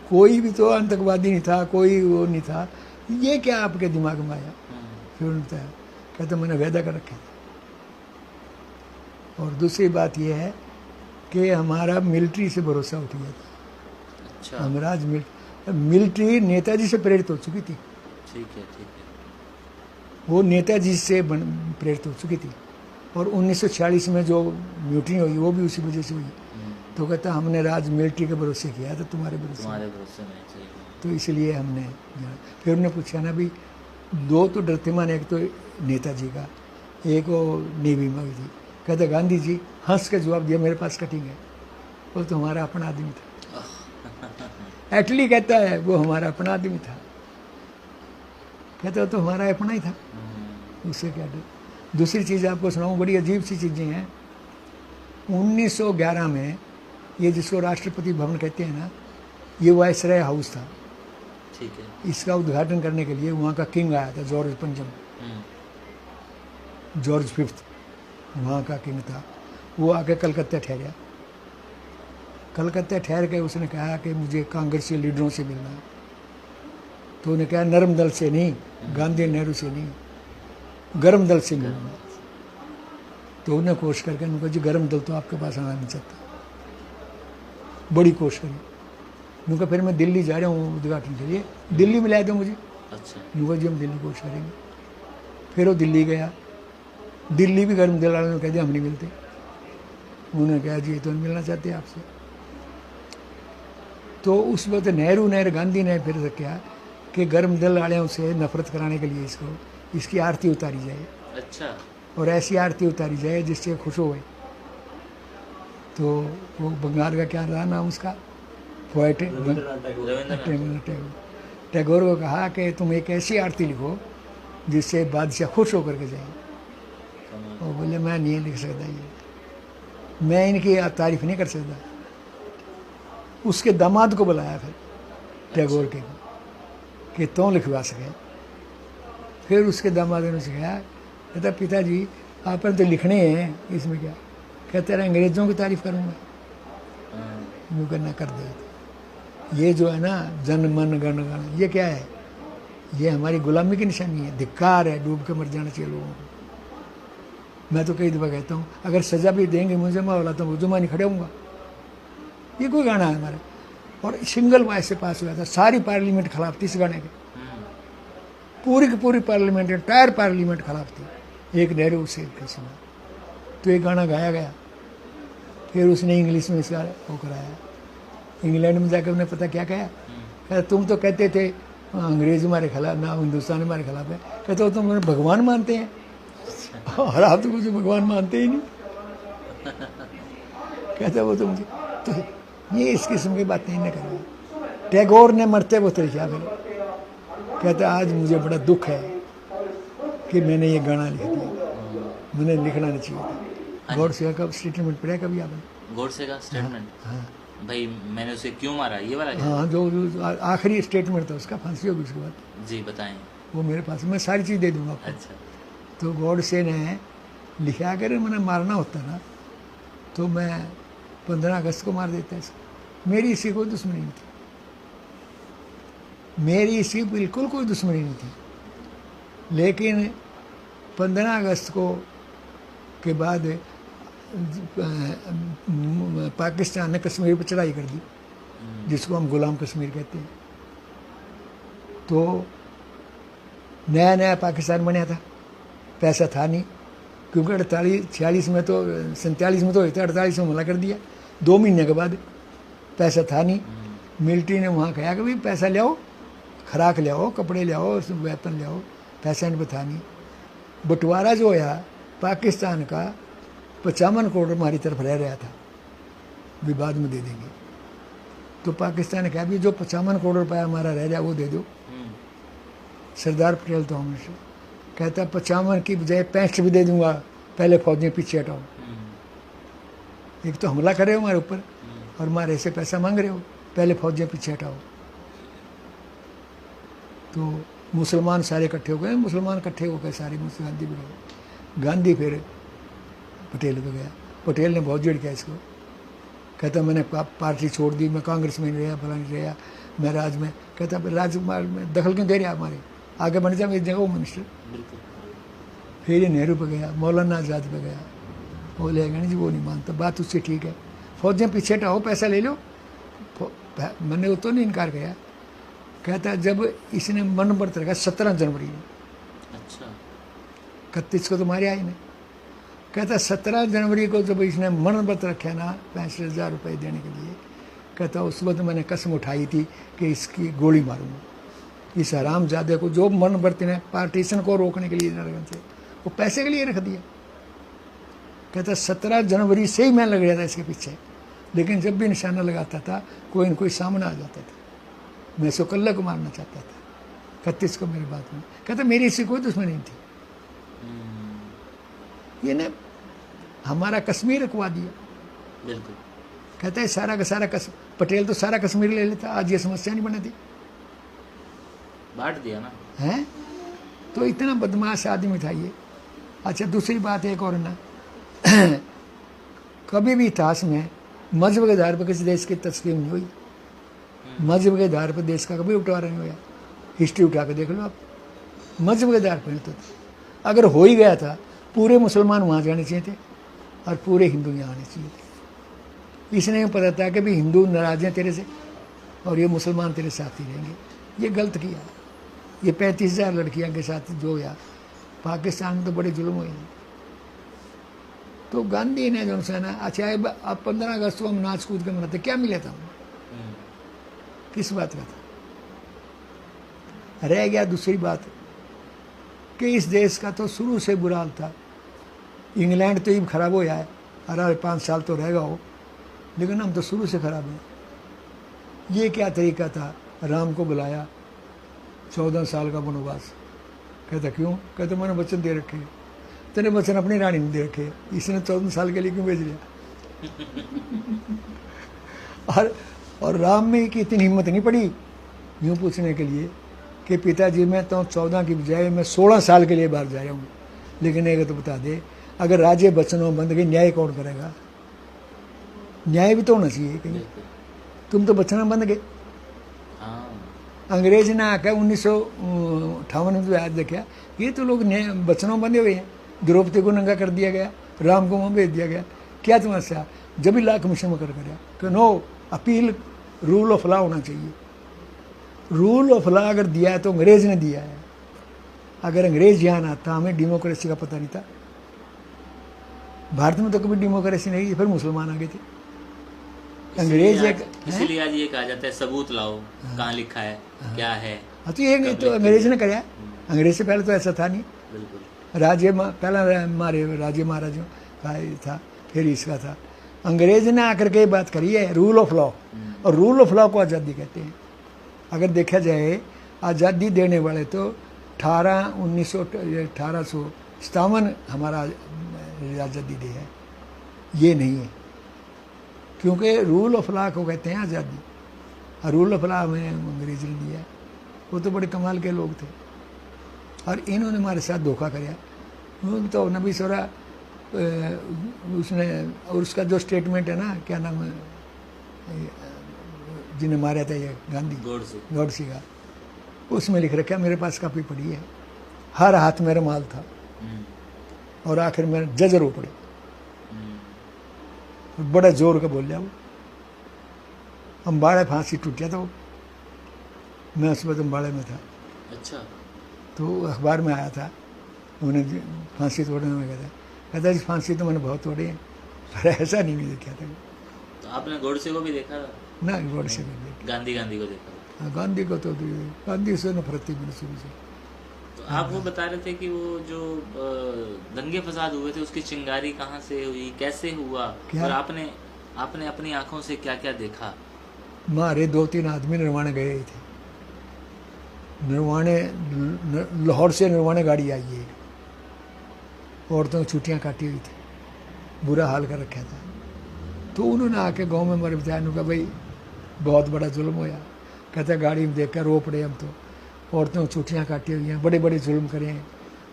कोई भी तो आतंकवादी नहीं था, कोई वो नहीं था, ये क्या आपके दिमाग में आया? फिर उन्होंने बताया, कहते मैंने वादा कर रखा था। और दूसरी बात यह है कि हमारा मिलिट्री से भरोसा उठ गया था। अच्छा। हमारा आज मिलिट्री नेताजी से प्रेरित हो चुकी थी। ठीक है, ठीक है। वो नेताजी से प्रेरित हो चुकी थी। और 1940 में जो म्यूटनी हुई वो भी उसी वजह से हुई। तो कहता हमने राज मिलिट्री के भरोसे किया था, तुम्हारे भरोसे में सही। तो इसलिए हमने जाना। फिर उन्होंने पूछा ना भी 2 तो डरते मान, एक तो नेताजी का, एक वो नेवी में हुई थी। कहता गांधी जी हंस के जवाब दिया मेरे पास कटिंग है, वो तो हमारा अपना आदमी था। एटली कहता है वो हमारा अपना आदमी था। कहता तो हमारा अपना ही था, उससे क्या डर। दूसरी चीज़ आपको सुनाऊँ, बड़ी अजीब सी चीज़ें हैं। 1911 में ये जिसको राष्ट्रपति भवन कहते हैं ना, ये वायसराय हाउस था। ठीक है। इसका उद्घाटन करने के लिए वहाँ का किंग आया था, जॉर्ज पंचम, जॉर्ज 5 वहाँ का किंग था। वो आके कलकत्ता ठहरा। कलकत्ता ठहर के उसने कहा कि मुझे कांग्रेसी लीडरों से मिलना है। तो उन्हें कहा नरम दल से नहीं, गांधी नेहरू से नहीं, गर्म दल से मिलना। तो उन्हें कोशिश करके उनको जी गर्म दल तो आपके पास आना नहीं चाहता। बड़ी कोशिश करी। उनका फिर मैं दिल्ली जा रहा हूँ उद्घाटन के लिए, दिल्ली में ला दो मुझे। अच्छा। उनका जी हम दिल्ली कोशिश करेंगे। फिर वो दिल्ली गया। दिल्ली भी गर्म दल वालों ने कह दिया हम नहीं मिलते। उन्होंने कहा जी तो नहीं मिलना चाहते आपसे। तो उस वक्त नेहरू ने, गांधी ने फिर क्या कि गर्म दल वालों से नफरत कराने के लिए इसकी आरती उतारी जाए। अच्छा। और ऐसी आरती उतारी जाए जिससे खुश हो गए। तो वो बंगाल का क्या रहा नाम उसका, पोएट टैगोर को कहा कि तुम एक ऐसी आरती लिखो जिससे बादशाह खुश होकर के जाए। वो बोले मैं नहीं लिख सकता, ये मैं इनकी तारीफ नहीं कर सकता। उसके दामाद को बुलाया फिर टैगोर के कि तुम लिखवा सके। फिर उसके दामाद ने उसे कहा, कहता पिताजी आपने तो लिखने हैं, इसमें क्या? कहते रहे अंग्रेज़ों की तारीफ करूँगा। यूँ करना कर दे। ये जो है ना जन मन गण गण, ये क्या है? ये हमारी गुलामी की निशानी है, धिक्कार है, डूब के मर जाना चाहिए लोगों को। मैं तो कई दफ़ा कहता हूँ अगर सज़ा भी देंगे मुझे, मैं बोला तो जुमा नहीं खड़े होऊंगा। ये कोई गाना है हमारा, और सिंगल वॉइस से पास हुआ था। सारी पार्लियामेंट खिलाफ थी इस गाने के, पूरी की पूरी पार्लियामेंट, एंटायर पार्लियामेंट खिलाफ थी। एक नेहरू से सुना तो एक गाना गाया गया। फिर उसने इंग्लिश में इसका वो कराया। इंग्लैंड में जाकर उन्हें पता क्या कहा, तुम तो कहते थे अंग्रेज हमारे खिलाफ ना, हिंदुस्तान हमारे खिलाफ है। कहते हो तुम भगवान मानते हैं और आप तो मुझे भगवान मानते ही नहीं। कहता वो तो मुझे तो ये इस किस्म की बातें नहीं करें। टैगोर ने मरते वक्त लिखा फिर, कहता आज मुझे बड़ा दुख है कि मैंने ये गाना लिख दिया, मैंने लिखना नहीं चाहिए था। गॉडसे का स्टेटमेंट पढ़ा कभी आपने? गॉडसे का स्टेटमेंट? हाँ भाई मैंने उसे क्यों मारा, ये वाला? हाँ, जो आखिरी स्टेटमेंट था उसका, फांसी होगी उसके बाद। जी बताएं। वो मेरे पास, मैं सारी चीज़ दे दूंगा आपको। अच्छा। तो गॉडसे ने लिखा, अगर मैंने मारना होता ना तो मैं 15 अगस्त को मार देता इसको। मेरी इसकी कोई दुश्मनी नहीं थी, मेरी इसकी बिल्कुल कोई दुश्मनी नहीं थी, लेकिन 15 अगस्त को के बाद पाकिस्तान ने कश्मीर पर चढ़ाई कर दी, जिसको हम गुलाम कश्मीर कहते हैं। तो नया नया पाकिस्तान बना था, पैसा था नहीं, क्योंकि 46 में तो 47 में तो होता, 48 में हमला कर दिया। 2 महीने के बाद पैसा था नहीं, मिलिट्री ने वहाँ कहा कि भाई पैसा ले आओ, खुराक ले आओ, कपड़े ले आओ, वेपन ले आओ, पैसा नहीं था नहीं। बंटवारा जो है पाकिस्तान का 55 करोड़ हमारी तरफ रह रहा था, भी बाद में दे देंगे। तो पाकिस्तान ने कहा भी जो 55 करोड़ रुपया हमारा रह जाए वो दे दो। सरदार पटेल तो हमेशा कहता 55 की बजाय 65 भी दे दूंगा, पहले फौजें पीछे हटाओ। एक तो हमला कर रहे हो हमारे ऊपर और हमारे से पैसा मांग रहे हो, पहले फौजें पीछे हटाओ। तो मुसलमान सारे इकट्ठे हो गए, मुसलमान इकट्ठे हो गए सारे, गांधी भी गए। गांधी फिर पटेल पे गया, पटेल ने बहुत जोड़ किया इसको, कहता मैंने पार्टी छोड़ दी, मैं कांग्रेस में नहीं रहा, फला नहीं रहा, मैं राज में। कहता राजकुमार में दखल क्यों दे रहा हमारे, आगे बन जा, मेरी जगह वो मिनिस्टर। फिर ये नेहरू पे गया, मौलाना आज़ाद पे गया, बोले गणेश जी वो नहीं मानता, बात उससे ठीक है, फौजें पीछे हटाओ, पैसा ले लो। मैंने वो तो नहीं इनकार किया। कहता जब इसने मन व्रत रखा 17 जनवरी में, अच्छा 31 को तुम्हारे आई नहीं, कहता 17 जनवरी को जब इसने मन व्रत रखा ना 65,000 रुपये देने के लिए, कहता उस वक्त मैंने कसम उठाई थी कि इसकी गोली मारूंगा, इस हरामजादे को जो मन व्रत ने पार्टीशन को रोकने के लिए थे वो पैसे के लिए रख दिया। कहता 17 जनवरी से ही मैं लग रहा था इसके पीछे, लेकिन जब भी निशाना लगाता था कोई न कोई सामने आ जाता था, मैं इसको कल्ला को मारना चाहता था। 31 को मेरी बात में कहता मेरी इससे कोई दुश्मनी नहीं थी, ये ने हमारा कश्मीर रखवा दिया। बिल्कुल। कहता है सारा का सारा पटेल तो सारा कश्मीर ले लेता, आज ये समस्या नहीं बनी थी, बांट दिया ना है। तो इतना बदमाश आदमी था ये। अच्छा दूसरी बात एक और ना, कभी भी इतिहास में मजहब के आधार पर किसी देश की तस्कीम नहीं हुई, मजहब के आधार पर देश का कभी बंटवारा नहीं हुआ। हिस्ट्री उठा के देख लो आप, मजहब के आधार पर नहीं तो अगर हो ही गया था पूरे मुसलमान वहाँ जाने चाहिए थे और पूरे हिंदू यहाँ आने चाहिए थे। इसने पता था कि भी हिंदू नाराज हैं तेरे से और ये मुसलमान तेरे साथ ही रहेंगे, ये गलत किया। ये 35,000 लड़कियाँ के साथ जो या पाकिस्तान में तो बड़े जुल्म हुए हैं। तो गांधी ने जो है ना, अच्छा अब 15 अगस्त को हम नाच कूद के मनाते, क्या मिला था किस बात का था? रह गया दूसरी बात कि इस देश का तो शुरू से बुरा हाल था। इंग्लैंड तो ही खराब हो है, अरे 5 साल तो रहेगा हो, लेकिन हम तो शुरू से खराब हैं। ये क्या तरीका था, राम को बुलाया, 14 साल का वनवास। कहता क्यों? कहते मैंने वचन दे रखे, तेरे वचन अपनी रानी ने दे रखे, इसने 14 साल के लिए क्यों भेज लिया? और राम में की इतनी हिम्मत नहीं पड़ी यूँ पूछने के लिए कि पिताजी मैं तो 14 की बजाय मैं 16 साल के लिए बाहर जा रहा हूँ, लेकिन एक तो बता दे, अगर राज्य बचनों बंद गए न्याय कौन करेगा? न्याय भी तो होना चाहिए कहीं। तुम तो बचना बंद गए। अंग्रेज ने आकर 1958 में याद देखा, ये तो लोग बचनों बंधे हुए हैं, द्रौपदी को नंगा कर दिया गया, राम को वहाँ भेज दिया गया, क्या समस्या? जब भी लॉ कमीशन में कर कि no appeal, rule of law होना चाहिए। रूल ऑफ लॉ अगर दिया है तो अंग्रेज ने दिया है, अगर अंग्रेज यहाँ ना आता हमें डेमोक्रेसी का पता नहीं था। भारत में तो कभी डेमोक्रेसी नहीं, फिर मुसलमान आ गए थे। अंग्रेज इसीलिए आज ये कहा जाता है सबूत लाओ, कहाँ लिखा है, क्या है। हाँ तो ये तो अंग्रेज ने कराया, अंग्रेज से पहले तो ऐसा था नहीं। बिल्कुल। राज्य पहला हमारे राज्य महाराजों का था, फिर इसका था। अंग्रेज ने आकर के ये बात करी है रूल ऑफ लॉ, और रूल ऑफ लॉ को आज़ादी कहते हैं। अगर देखा जाए आज़ादी देने वाले तो 1857 हमारा आज़ादी दे है, ये नहीं है, क्योंकि रूल ऑफ लॉ को कहते हैं आज़ादी। और रूल ऑफ लॉ हमें अंग्रेज ने दिया। वो तो बड़े कमाल के लोग थे, और इन्होंने हमारे साथ धोखा कराया। तो नबी सोरा उसने, और उसका जो स्टेटमेंट है ना, क्या नाम है जिन्हें मारा था ये गांधी, गॉडसे का, उसमें लिख रखा, मेरे पास काफ़ी पड़ी है, हर हाथ मेरा माल था, और आखिर में जज रो पड़े। बड़ा जोर का बोल लिया वो। अम्बाड़े फांसी टूट था वो, मैं उस वक्त अम्बाड़े में था। अच्छा। तो अखबार में आया था, उन्हें फांसी तोड़ने में कहता जी फांसी तो मैंने बहुत तोड़ी है, पर ऐसा नहीं भी देखा था। तो आपने गोडसे को भी देखा ना? गोडसे को देखा। गांधी को देखा? हाँ, गांधी को तो गांधी से नफरत थी मेरे शुरू से। तो आप वो बता रहे थे कि वो जो दंगे फसाद हुए थे उसकी चिंगारी कहाँ से हुई, कैसे हुआ, और आपने अपनी आंखों से क्या क्या देखा? मारे 2-3 आदमी निर्वाणे गए थे। निर्वाणे लाहौर से निर्वाणे गाड़ी आई है, औरतों की छुट्टियाँ काटी हुई थी, बुरा हाल कर रखा था। तो उन्होंने आके गांव में हमारे बताया, कहा भाई बहुत बड़ा जुल्म होया। कहता गाड़ी में देख कर रो पड़े हम, तो औरतों की छुट्टियाँ काटी हुई हैं, बड़े बड़े जुल्म करे हैं,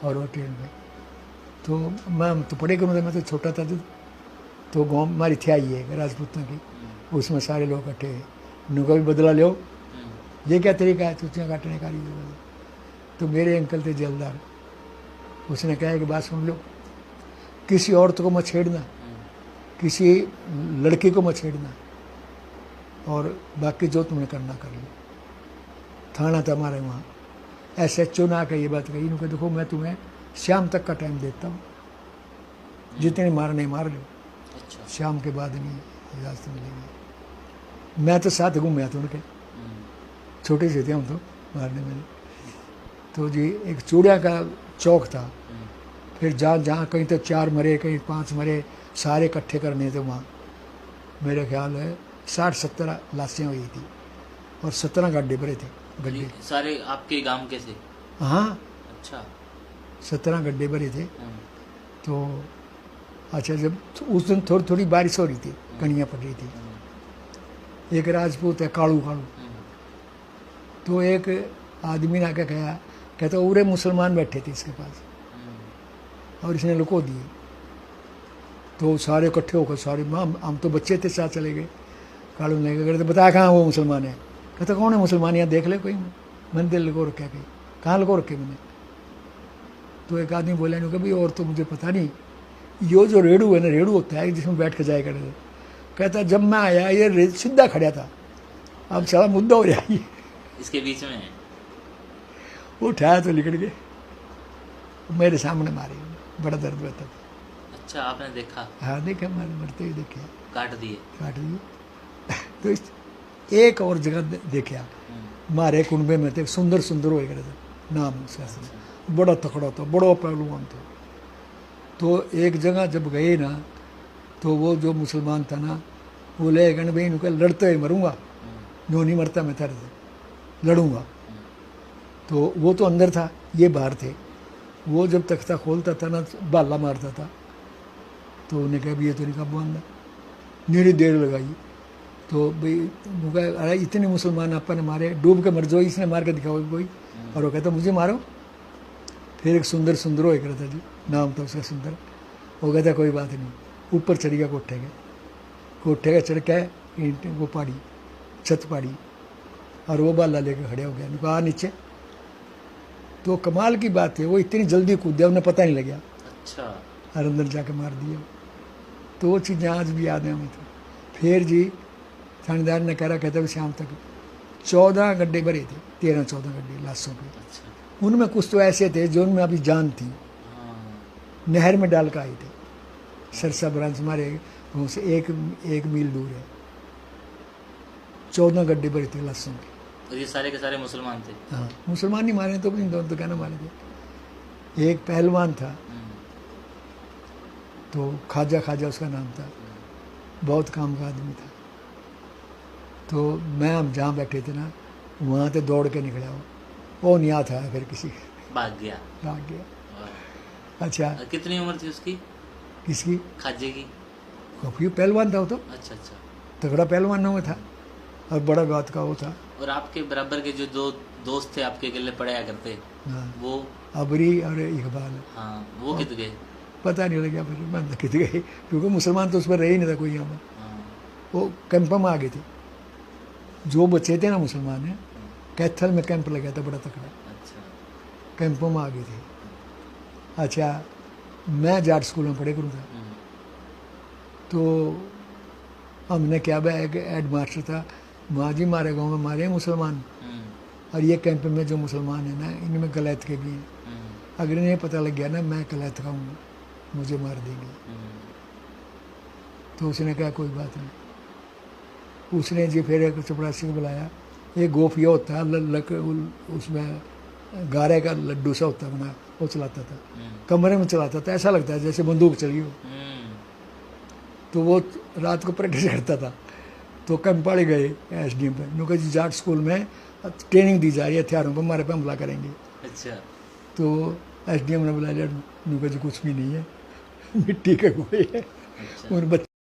और वो ट्रेन में। तो मैं तो पढ़े करूँ, मैं तो छोटा था। तो गाँव हमारी थी आई है राजपूतों की, उसमें सारे लोग इकट्ठे हैं। उनका भी बदला लो, ये क्या तरीका है छुट्टियाँ काटने का? तो मेरे अंकल थे जलदार, उसने कहा कि बात सुन लो, किसी औरत को मत छेड़ना, किसी लड़की को मत छेड़ना, और बाकी जो तुमने करना कर लो। थाना था हमारे वहाँ, SHO ने आकर ये बात कही, इन्होंने देखो मैं तुम्हें शाम तक का टाइम देता हूँ, जितने मारने मार लो, शाम के बाद नहीं इजाज़त मिलेगी। मैं तो साथ घूम था उनके, छोटे से थे हम तो मारने में। तो जी एक चूड़िया का चौक था, फिर जहाँ कहीं तो 4 मरे, कहीं 5 मरे, सारे इकट्ठे करने थे वहाँ। मेरे ख्याल है 60-70 लाशें हुई थी, और 17 गड्ढे भरे थे। गड्ढे सारे आपके गांव के थे? हाँ। अच्छा। 17 गड्ढे भरे थे। तो अच्छा, जब उस दिन थोड़ी थोड़ी बारिश हो रही थी, कणियाँ पड़ रही थी। एक राजपूत है कालू, तो एक आदमी ने आके कहा, कहता पूरे मुसलमान बैठे थे इसके पास, और इसने लुको दिए। तो सारे इकट्ठे होकर, सारे हम तो बच्चे थे, साथ चले गए। कालू ने कहते बता कहाँ वो मुसलमान है? कहता कौन है मुसलमान, यहाँ देख ले कोई, मैंने दिल लुको रखा कहीं, कहाँ लुको रखे मैंने? तो एक आदमी बोला नहीं, कभी और तो मुझे पता नहीं, यो जो रेड़ू है ना, रेड़ू होता है जिसमें बैठ कर जाए करते। कहता जब मैं आया ये सीधा खड़ा था, अब सारा मुद्दा हो रहा है इसके बीच में। वो उठाया तो निकल गए, मेरे सामने मारे, बड़ा दर्द होता था। अच्छा, आपने देखा? हाँ देखा, मरते हुए देखे, काट दिए। तो एक और जगह देखा, मारे कुंबे में थे, सुंदर हो गया था नाम उसका, बड़ा तकड़ा था, बड़ा पहलवान था। तो एक जगह जब गए ना, तो वो जो मुसलमान था ना, वो ले गए भाई इनको लड़ते हुए मरूंगा, जो नहीं मरता मैं तेरे से लड़ूंगा। तो वो तो अंदर था, ये बाहर थे। वो जब तख्ता खोलता था ना, बाला मारता था। तो उन्हें कहा भी ये तो नहीं काबू आंदा, मेरी देर लगाई। तो भाई अरे इतने मुसलमान आपने मारे, डूब के मर जाओ, इसने मार के दिखाओ कोई। और वो कहता मुझे मारो। फिर एक सुंदर हो एक रहता जी, नाम था उसका सुंदर। वो कहता कोई बात नहीं, ऊपर चढ़ गया कोठे का चढ़ के वो पाड़ी, छत पाड़ी, और वो बाला लेके खड़े हो गया, उनको आ नीचे। तो कमाल की बात है, वो इतनी जल्दी कूद गया, उन्हें पता नहीं लगा। अच्छा। और अंदर जाके मार दिया। तो वो चीज़ें आज भी याद है हमें। तो फिर जी थानेदार ने कह रहा, कहता शाम तक 14 गड्ढे भरे थे, 13-14 गड्ढे लाशों के। अच्छा। उनमें कुछ तो ऐसे थे जो उनमें अभी जान थी, नहर में डाल कर आए थे। सरसा ब्रांच हमारे गाँव से एक मील दूर है। 14 गड्ढे भरे थे लाशों के। और ये सारे के सारे मुसलमान थे? हाँ, मुसलमान नहीं मारे तो इन दोनों तो कहना मारे थे। एक पहलवान था, तो खाजा खाजा उसका नाम था, बहुत काम का आदमी था। तो मैं हम जहाँ बैठे थे ना वहाँ से दौड़ के निकला वो नहीं आता है, फिर किसी भाग गया। भाग गया। वाह। अच्छा, कितनी उम्र थी उसकी, किसकी? खाजे की? क्योंकि पहलवान था वो, तो अच्छा अच्छा। तगड़ा पहलवानों में था और बड़ा बात का वो था। और आपके बराबर के जो दो दोस्त थे आपके गले पढ़ाया करते, हाँ, वो? अबरी और इकबाल। हाँ, वो कित गए? पता नहीं लगा फिर मैं कित गए, क्योंकि मुसलमान तो उस पर रहे ही नहीं था कोई यहाँ पर। हाँ। वो कैंप में आ गए थे, जो बच्चे थे ना मुसलमान है, कैथल में कैंप लगा था बड़ा तकड़ा, अच्छा। कैंपों में आ गए थे। अच्छा, मैं जाट स्कूल में पढ़े करूँ था, तो हमने क्या एक हेड मास्टर था, माँ जी हमारे गाँव में मारे हैं मुसलमान, और ये कैंप में जो मुसलमान है ना इनमें गलैत के भी हैं, अगर इन्हें पता लग गया ना मैं गलैत का हूँ मुझे मार देंगे। तो उसने कहा कोई बात नहीं। उसने जी फिर एक चपरासी को बुलाया, एक गोफिया होता है उसमें गारे का लड्डू सा होता बना, वो चलाता था, कमरे में चलाता था, ऐसा लगता है जैसे बंदूक चली हो। तो वो रात को प्रैक्टिस करता था। तो कंपाड़ी गए SDM पे, उन्होंने जी जाट स्कूल में ट्रेनिंग दी जा रही है हथियारों पर, हमारे पे हमला करेंगे। अच्छा। तो SDM ने बुलाया, उन्होंने जी कुछ भी नहीं है, मिट्टी के कुएं है। अच्छा। उन बच्चे